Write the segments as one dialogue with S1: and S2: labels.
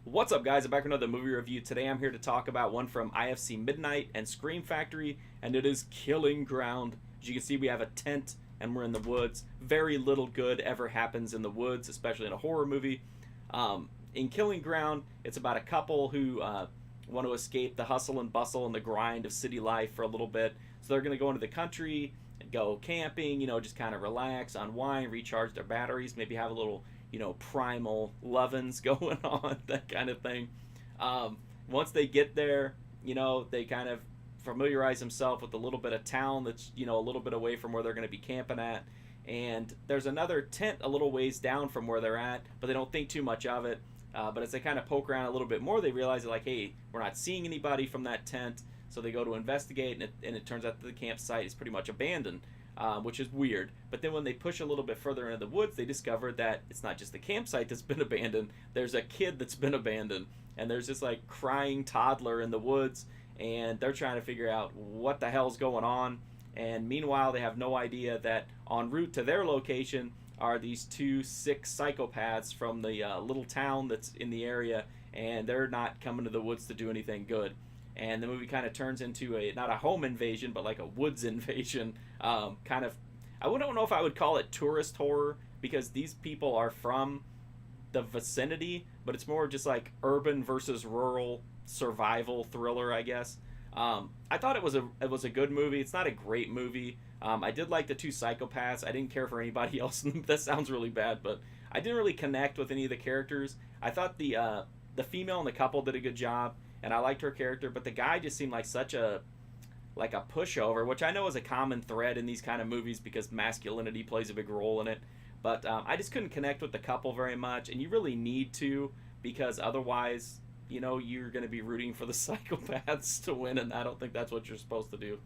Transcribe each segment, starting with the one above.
S1: What's up, guys? I'm back with another movie review. Today I'm here to talk about one from IFC Midnight and Scream Factory, and it is Killing Ground. As you can see, we have a tent and we're in the woods. Very little good ever happens in the woods, especially in a horror movie. In Killing Ground, it's about a couple who want to escape the hustle and bustle and the grind of city life for a little bit. So they're going to go into the country and go camping, just kind of relax, unwind, recharge their batteries, maybe have a little primal lovin's going on, that kind of thing. Once they get there, they kind of familiarize themselves with a little bit of town that's, a little bit away from where they're going to be camping at. And there's another tent a little ways down from where they're at, but they don't think too much of it. But as they kind of poke around a little bit more, they realize that, like, hey, we're not seeing anybody from that tent. So they go to investigate, and it turns out that the campsite is pretty much abandoned. Which is weird. But then when they push a little bit further into the woods, they discover that it's not just the campsite that's been abandoned. There's a kid that's been abandoned. And there's this, like, crying toddler in the woods. And they're trying to figure out what the hell's going on. And meanwhile, they have no idea that en route to their location are these two sick psychopaths from the little town that's in the area. And they're not coming to the woods to do anything good. And the movie kind of turns into not a home invasion, but like a woods invasion. I don't know if I would call it tourist horror, because these people are from the vicinity, but it's more just like urban versus rural survival thriller, I guess. I thought it was a good movie. It's not a great movie. I did like the two psychopaths. I didn't care for anybody else. That sounds really bad, but I didn't really connect with any of the characters. I thought the female in the couple did a good job, and I liked her character, but the guy just seemed like such a pushover, which I know is a common thread in these kind of movies because masculinity plays a big role in it. But I just couldn't connect with the couple very much, and you really need to, because otherwise, you're going to be rooting for the psychopaths to win, and I don't think that's what you're supposed to do.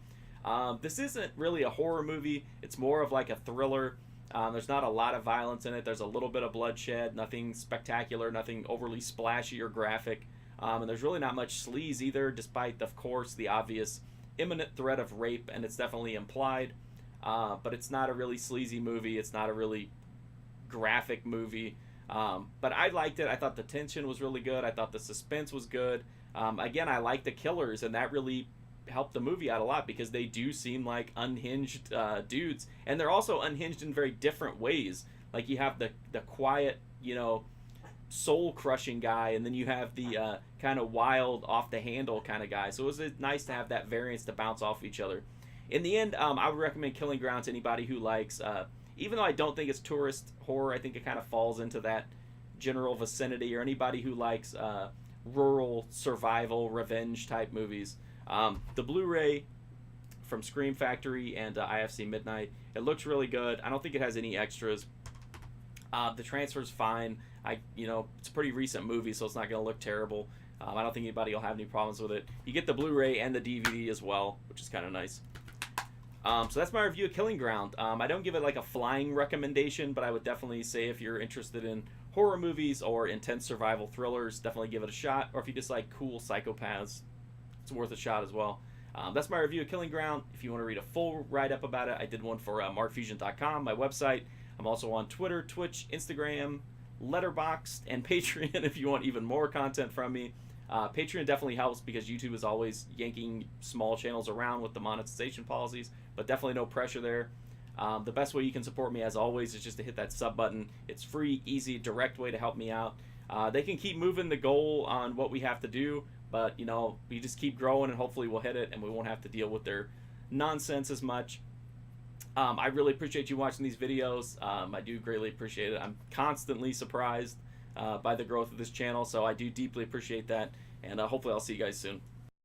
S1: This isn't really a horror movie. It's more of like a thriller. There's not a lot of violence in it. There's a little bit of bloodshed, nothing spectacular, nothing overly splashy or graphic. And there's really not much sleaze either, despite, of course, the obvious imminent threat of rape, and it's definitely implied. But it's not a really sleazy movie. It's not a really graphic movie. But I liked it. I thought the tension was really good. I thought the suspense was good. Again, I like the killers, and that really helped the movie out a lot, because they do seem like unhinged dudes. And they're also unhinged in very different ways. Like, you have the quiet, soul-crushing guy, and then you have the kind of wild, off-the-handle kind of guy. So it was nice to have that variance to bounce off each other. In the end, I would recommend Killing Ground to anybody who likes, even though I don't think it's tourist horror, I think it kind of falls into that general vicinity, or anybody who likes rural survival, revenge-type movies. The Blu-ray from Scream Factory and IFC Midnight, it looks really good. I don't think it has any extras. The transfer's fine. It's a pretty recent movie, so it's not going to look terrible. I don't think anybody will have any problems with it. You get the Blu-ray and the DVD as well, which is kind of nice. So that's my review of Killing Ground. I don't give it like a flying recommendation, but I would definitely say if you're interested in horror movies or intense survival thrillers, definitely give it a shot. Or if you just like cool psychopaths, it's worth a shot as well. That's my review of Killing Ground. If you want to read a full write-up about it, I did one for markfusion.com, my website. I'm also on Twitter, Twitch, Instagram, Letterboxd, and Patreon if you want even more content from me. Patreon definitely helps, because YouTube is always yanking small channels around with the monetization policies, but definitely no pressure there. The best way you can support me, as always, is just to hit that sub button. It's free, easy, direct way to help me out. They can keep moving the goal on what we have to do, but, we just keep growing, and hopefully we'll hit it, and we won't have to deal with their nonsense as much. I really appreciate you watching these videos. I do greatly appreciate it. I'm constantly surprised by the growth of this channel, so I do deeply appreciate that, and hopefully I'll see you guys soon.